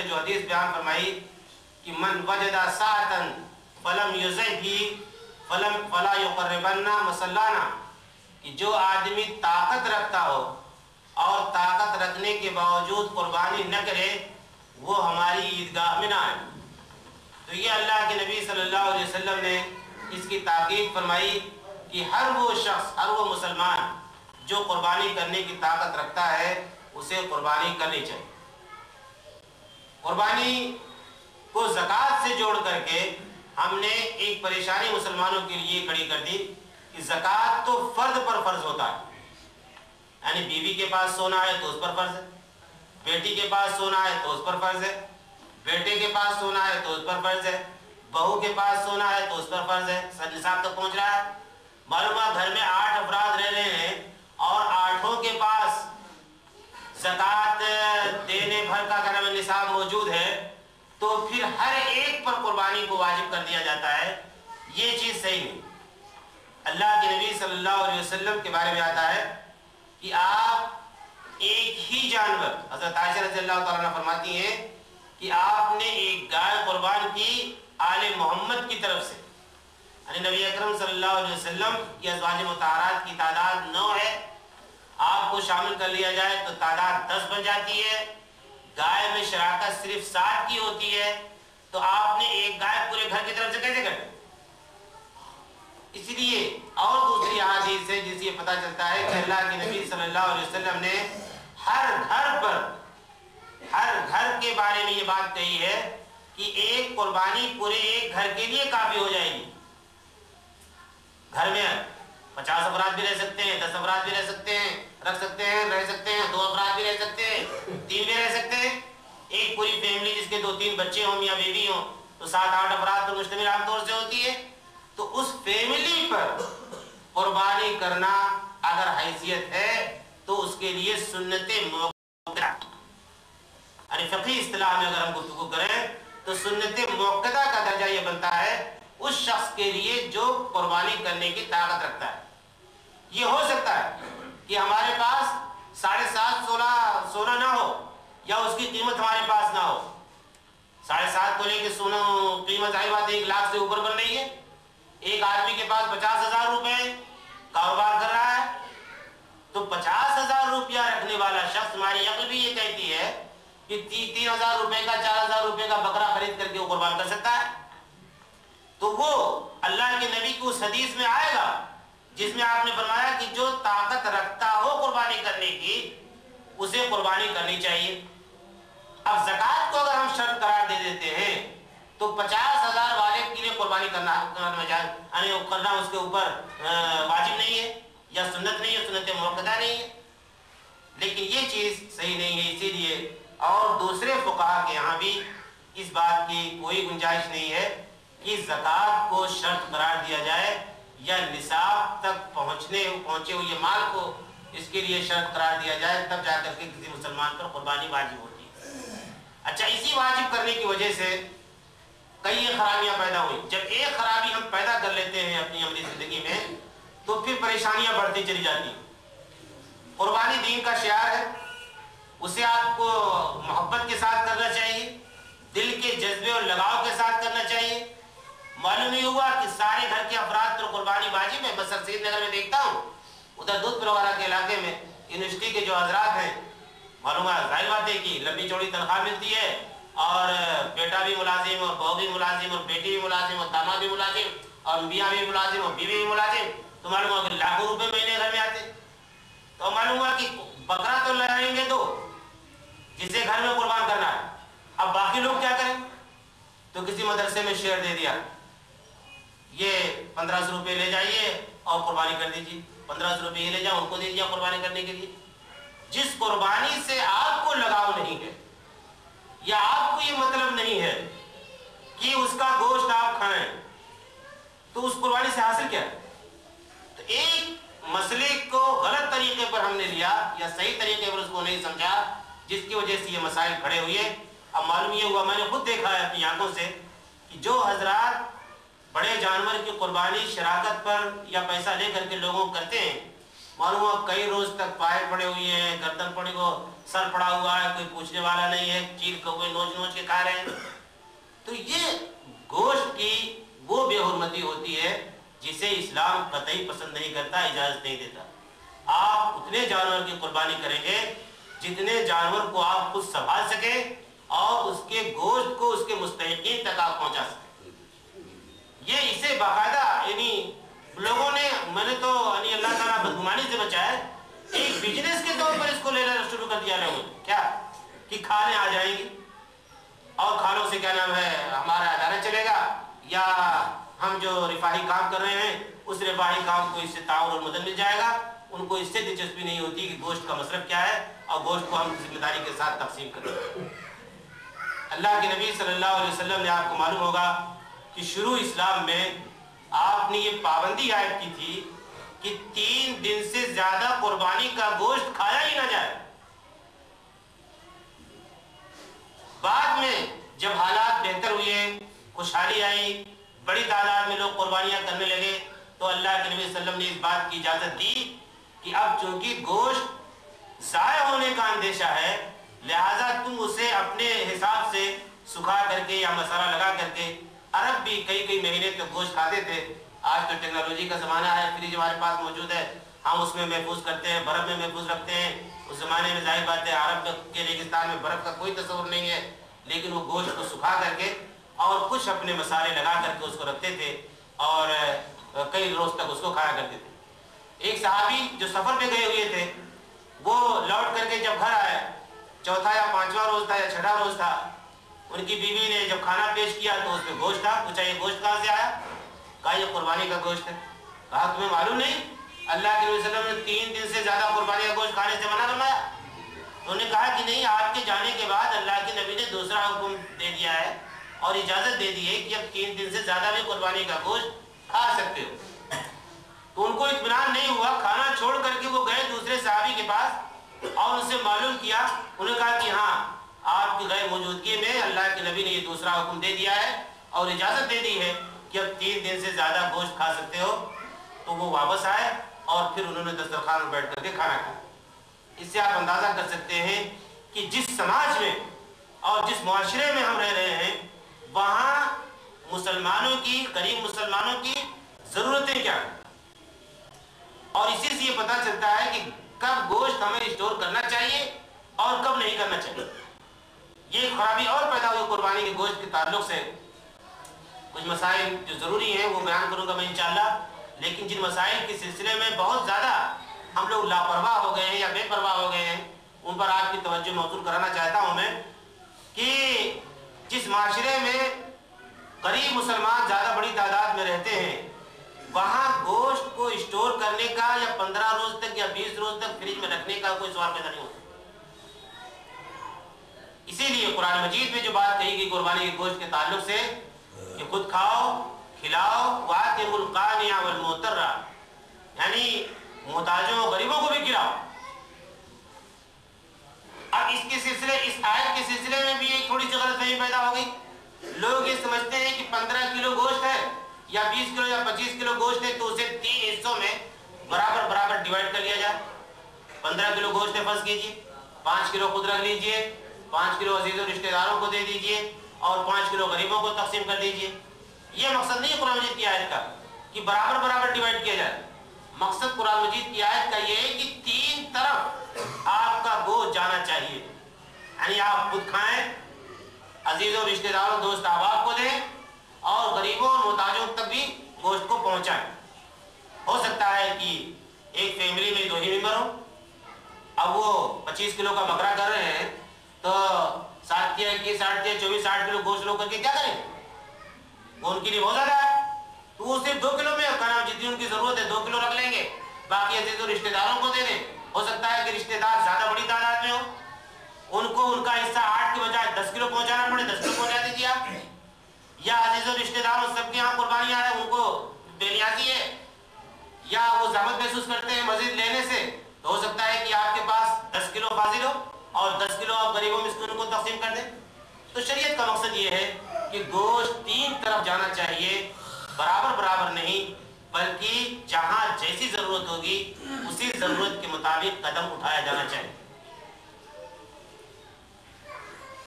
نے جو حدیث بیان فرمائی کہ من وجد ساعتن فلم یزہی فلا یقربن مصلانا، کہ جو آدمی طاقت رکھتا ہو اور طاقت رکھنے کے باوجود قربانی نہ کرے وہ ہماری عیدگاہ میں نہ آئے۔ تو یہ اللہ کے نبی صلی اللہ علیہ وسلم نے اس کی تاکید فرمائی کہ ہر وہ شخص، ہر وہ مسلمان جو قربانی کرنے کی طاقت رکھتا ہے اسے قربانی کرنی چاہیے۔ قربانی کو زکوٰۃ سے جوڑ کر کے ہم نے ایک پریشانی مسلمانوں کے لیے کھڑی کر دی کہ زکوٰۃ تو فرد پر فرض ہوتا ہے، یعنی بیوی کے پاس سونا ہے تو اس پر فرض ہے، بیٹی کے پاس سونا ہے تو اس پر فرض ہے، بیٹے کے پاس سونا ہے تو اس پر فرض ہے، بہو کے پاس سونا ہے تو اس پر فرض ہے۔ سر نصاب تک پہنچ رہا ہے۔ معلوم ہے گھر میں 8 افراد رہ رہے ہیں اور 8 کے پاس زکوٰۃ دینے بھر کا کیا نام ہے نصاب موجود ہے، تو پھر ہر ایک پر قربانی کو واجب کر دیا جاتا ہے، یہ چیز صحیح نہیں۔ اللہ کے نبی صلی اللہ علیہ وسلم کے بارے میں آتا ہے کہ آپ ایک ہی جانور، حضرت عائشہ رضی اللہ تعالیٰ عنہ فرماتی ہیں کہ آپ نے ایک گائے قربان کی آل محمد کی طرف سے، یعنی نبی اکرم صلی اللہ علیہ وسلم کی ازواج مطہرات کی تعداد 9 ہے، آپ کو شامل کر لیا جائے تو تعداد 10 بن جاتی ہے، گائے میں شراکت صرف 7 کی ہوتی ہے، تو آپ نے ایک گائے پورے گھر کی طرف سے کیسے کریں؟ اس لیے اور دوسری احادیث سے جس سے یہ پتہ چلتا ہے کہ اللہ کے نبی صلی اللہ علیہ وسلم نے ہر گھر پر، ہر گھر کے بارے میں یہ بات کہی ہے کہ ایک قربانی پورے ایک گھر کے لیے کافی ہو جائے گی۔ گھر میں 50 افراد بھی رہ سکتے ہیں، 10 افراد بھی رہ سکتے ہیں، رہ سکتے ہیں، 2 افراد بھی رہ سکتے ہیں، 3 بھی رہ سکتے ہیں۔ ایک پوری فیملی جس کے 2-3 بچے ہوں یا بیوی ہوں تو 7-8 افراد پر مشتمل عام طور سے ہوتی ہے، تو اس فیملی پر قربانی کرنا اگر حیثیت ہے تو اس کے لیے سنت موقدہ، یعنی فقہی اصطلاح میں اگر ہم گفتگو کریں تو سنت موقدہ کا درجہ یہ بنتا ہے اس شخص کے لیے جو قربانی کرنے کی طاقت رکھتا ہے۔ یہ ہو سکتا ہے کہ ہمارے پاس 7.5 سونا نہ ہو یا اس کی قیمت ہمارے پاس نہ ہو۔ 7.5 تولے کی سونا قیمت ظاہر بات 1 لاکھ سے اوپر بن رہی ہے، ایک آدمی کے پاس 50,000 روپے کاروبار کر رہا ہے، تو 50,000 روپیہ رکھنے والا شخص، ہماری عقل بھی یہ کہتی ہے کہ 3,000 روپے کا 4,000 روپے کا بکرا خرید کر کے وہ قربان کر سکتا ہے، تو وہ اللہ کے نبی کی اس حدیث میں آئے گا جس میں آپ نے فرمایا کہ جو طاقت رکھتا ہو قربانی کرنے کی اسے قربانی کرنی چاہیے۔ اب زکوٰۃ کو اگر ہم شرط قرار دے دیتے ہیں تو 50,000 والے کے لیے قربانی کرنا اس کے اوپر واجب نہیں ہے یا سنت نہیں ہے، سنت موقدہ نہیں ہے، لیکن یہ چیز صحیح نہیں ہے۔ اسی لیے اور دوسرے فقہا کے یہاں بھی اس بات کی کوئی گنجائش نہیں ہے کہ زکوٰۃ کو شرط قرار دیا جائے یا نصاب تک پہنچے ہوئے مال کو اس کے لیے شرط قرار دیا جائے، تب جا کر کے کسی مسلمان پر قربانی واجب ہوتی ہے۔ اچھا، اسی واجب کرنے کی وجہ سے کئی خرابیاں پیدا ہوئی۔ جب ایک خرابی ہم پیدا کر لیتے ہیں اپنی عملی زندگی میں تو پھر پریشانیاں بڑھتی چلی جاتی ہیں۔ قربانی دین کا شعار ہے، اسے آپ کو محبت کے ساتھ کرنا چاہیے، دل کے جذبے اور لگاؤ کے ساتھ کرنا چاہیے۔ معلوم یہ ہوا کہ سارے گھر کے افراد پر قربانی واجب ہے۔ بس سید نگر میں دیکھتا ہوں، ادھر دودھ پروارہ کے علاقے میں یونیورسٹی کے جو حضرات ہیں، معلوم ہے ظاہر بات ہے کہ لمبی چوڑی تنخواہ ملتی ہے اور بیٹا بھی ملازم اور بہو بھی ملازم اور بیٹی بھی ملازم اور داماد بھی ملازم اور میاں بھی ملازم اور بیوی بھی ملازم، تو معلوم ہوا کہ لاکھوں روپے مہینے گھر میں آتے، تو معلوم ہوا کہ بکرا تو لائیں گے تو جسے گھر میں قربان کرنا ہے، اب باقی لوگ کیا کریں؟ تو کسی مدرسے میں شیئر دے دیا، یہ 1500 روپے لے جائیے اور قربانی کر دیجیے، 1500 روپے یہ لے جاؤ ان کو دے دیا قربانی کرنے کے لیے۔ جس قربانی سے آپ کو لگاؤ نہیں ہے یا آپ کو یہ مطلب نہیں ہے کہ اس کا گوشت آپ کھائیں، تو اس قربانی سے حاصل کیا ہے؟ تو ایک مسئلے کو غلط طریقے پر ہم نے لیا یا صحیح طریقے پر اس کو نہیں سمجھا، جس کی وجہ سے یہ مسائل کھڑے ہوئے۔ اب معلوم یہ ہوا، میں نے خود دیکھا ہے اپنی آنکھوں سے کہ جو حضرات بڑے جانور کی قربانی شراکت پر یا پیسہ لے کر کے لوگوں کو کرتے ہیں، मालूम हुआ कई रोज तक पाए पड़े हुए हैं, गर्दन पड़ी को सर पड़ा हुआ है, कोई पूछने वाला नहीं है, चीर कौवे नोच नोच के खा रहे हैं। तो ये गोश्त की वो बेहुरमती होती है जिसे इस्लाम कतई पसंद नहीं करता, इजाजत नहीं देता। आप उतने जानवर की कुर्बानी करेंगे जितने जानवर को आप खुद संभाल सके और उसके गोश्त को उसके मुस्तहिकीन तक आप पहुंचा सके। ये इसे बाकायदा यानी लोगों ने, मैंने तो अल्लाह ताला बदगुमानी से बचाए, एक बिजनेस के तौर पर इसको लेना शुरू कर दिया लोगों ने। क्या कि खाने आ जाएंगी और खानों से क्या नाम है हमारा अदारा चलेगा, या हम जो रिफाही काम कर रहे हैं उस रिफाही काम को इससे ताउन और मदद मिल जाएगा। उनको इससे दिलचस्पी नहीं होती कि गोश्त का मसरफ क्या है और गोश्त को हम जिम्मेदारी के साथ तकसीम करें। अल्लाह के नबी सल्लल्लाहु अलैहि वसल्लम ने, आपको मालूम होगा कि शुरू इस्लाम में आपने ये पाबंदी आयद की थी कि 3 दिन से ज्यादा कुर्बानी का गोश्त खाया ही ना जाए। बाद में जब हालात बेहतर हुए, खुशहाली आई, बड़ी तादाद में लोग कुर्बानियां करने लगे, तो अल्लाह के नबी सल्लल्लाहु अलैहि वसल्लम ने इस बात की इजाजत दी कि अब चूंकि गोश्त ज़ाया होने का अंदेशा है, लिहाजा तुम उसे अपने हिसाब से सुखा करके या मसाला लगा करके, अरब भी कई महीने तक गोश्त खाते थे। आज तो टेक्नोलॉजी का ज़माना है, फ्रिज हमारे पास मौजूद है, हम उसमें महफूज करते हैं, बर्फ़ में महफूज रखते हैं। उस ज़माने में जाहिर बात है अरब के रेगिस्तान में बर्फ़ का कोई तस्वुर नहीं है, लेकिन वो गोश्त को सुखा करके और कुछ अपने मसाले लगा करके उसको रखते थे और कई रोज़ तक उसको खाया करते थे। एक सहाबी जो सफ़र पे गए हुए थे, वो लौट करके जब घर आए, चौथा या 5वां रोज़ था या 6वां रोज़ था, उनकी बीवी ने जब खाना पेश किया तो उसमें गोश्त था। पूछा ये गोश्त कहाँ से आया? कहा ये कुर्बानी का गोश्त है। कहा तुम्हें मालूम नहीं अल्लाह के नबी सल्लल्लाहु अलैहि वसल्लम ने 3 दिन से ज्यादा कुर्बानी का गोश्त खाने से मना फरमाया? तो उन्होंने कहा कि नहीं, आपके जाने के बाद अल्लाह के नबी ने दूसरा हुक्म दे दिया है और इजाजत दे दी है कि अब 3 दिन से ज्यादा भी कुर्बानी का गोश्त खा सकते हो। तो उनको इत्मीनान नहीं हुआ, खाना छोड़ करके वो गए दूसरे सहाबी के पास और उनसे मालूम किया। उन्होंने कहा कि हाँ, आपकी गैर मौजूदगी में अल्लाह के नबी ने ये दूसरा हुक्म दे दिया है और इजाज़त दे दी है कि अब 3 दिन से ज़्यादा गोश्त खा सकते हो। तो वो वापस आए और फिर उन्होंने दस्तरखान में बैठ करके खाना खाया। इससे आप अंदाज़ा कर सकते हैं कि जिस समाज में और जिस मुआशरे में हम रह रहे हैं, वहाँ मुसलमानों की, गरीब मुसलमानों की ज़रूरतें क्या हैं, और इसी से ये पता चलता है कि कब गोश्त हमें स्टोर करना चाहिए और कब नहीं करना चाहिए। ये खराबी और पैदा हुई कुर्बानी के गोश्त के ताल्लुक से। कुछ मसाइल जो ज़रूरी हैं वो बयान करूँगा मैं इंशाअल्लाह, लेकिन जिन मसाइल के सिलसिले में बहुत ज़्यादा हम लोग लापरवाह हो गए हैं या बेपरवाह हो गए हैं, उन पर आपकी तवज्जो मौसूल कराना चाहता हूँ मैं कि जिस माशरे में गरीब मुसलमान ज़्यादा बड़ी तादाद में रहते हैं, वहाँ गोश्त को स्टोर करने का या 15 रोज़ तक या 20 रोज़ तक फ्रिज में रखने का कोई सवाल पैदा नहीं होता। इसीलिए कुरान मजीद में जो बात कही गई कुर्बानी के गोश्त के ताल्लुक से कि खुद खाओ, खिलाओ, वातिमुल कानिया वल मुतर्रा, यानी मोहताजों गरीबों को भी खिलाओ। अब इसके सिलसिले, इस आयत के सिलसिले में भी एक थोड़ी सी गलतफहमी पैदा हो गई। लोग ये समझते हैं कि 15 किलो गोश्त है या 20 किलो या 25 किलो गोश्त है तो उसे 3 हिस्सों में बराबर बराबर डिवाइड कर लिया जाए। 15 किलो गोश्त है फर्ज कीजिए, 5 किलो खुद रख लीजिए, 5 किलो अजीज़ों रिश्तेदारों को दे दीजिए और 5 किलो गरीबों को तकसीम कर दीजिए। ये मकसद नहीं है कुरान मजीद की आयत का कि बराबर बराबर डिवाइड किया जाए। मकसद कुरान मजीद की आयत का ये है कि 3 तरफ आपका गोश्त जाना चाहिए, यानी आप खुद खाएं, अजीज़ों रिश्तेदारों दोस्त अहबाब को दें और गरीबों और मोहताजों तक भी गोश्त को पहुंचाएं। हो सकता है कि एक फैमिली में 2 ही मेंबर हो, अब वो 25 किलो का बकरा कर रहे हैं तो 7 या 21, 8 या 24, 8 किलो गोश्त लो करके क्या करेंगे? वो उनके लिए बहुत ज़्यादा है, तो वो सिर्फ 2 किलो में खाना जितनी उनकी ज़रूरत है 2 किलो रख लेंगे, बाकी अजीज़ों रिश्तेदारों को दे दें। हो सकता है कि रिश्तेदार ज़्यादा बड़ी तादाद में हो, उनको उनका हिस्सा 8 के बजाय 10 किलो पहुँचाना पड़े, 10 किलो पहुँचा दीजिए आप। या अजीज़ों रिश्तेदारों सबके यहाँ कुर्बानियाँ हैं, उनको बेनियाजी है या वो ज़हमत महसूस करते हैं मज़ीद लेने से, तो हो सकता है कि आपके पास 10 किलो फाजिल हो और 10 किलो आप गरीबों मिस्कीनों को तकसीम कर दें। तो शरीयत का मकसद ये है कि गोश्त 3 तरफ जाना चाहिए, बराबर बराबर नहीं। بلکہ جہاں جیسی ضرورت ہوگی اسی ضرورت کے مطابق قدم اٹھایا جانا چاہیے.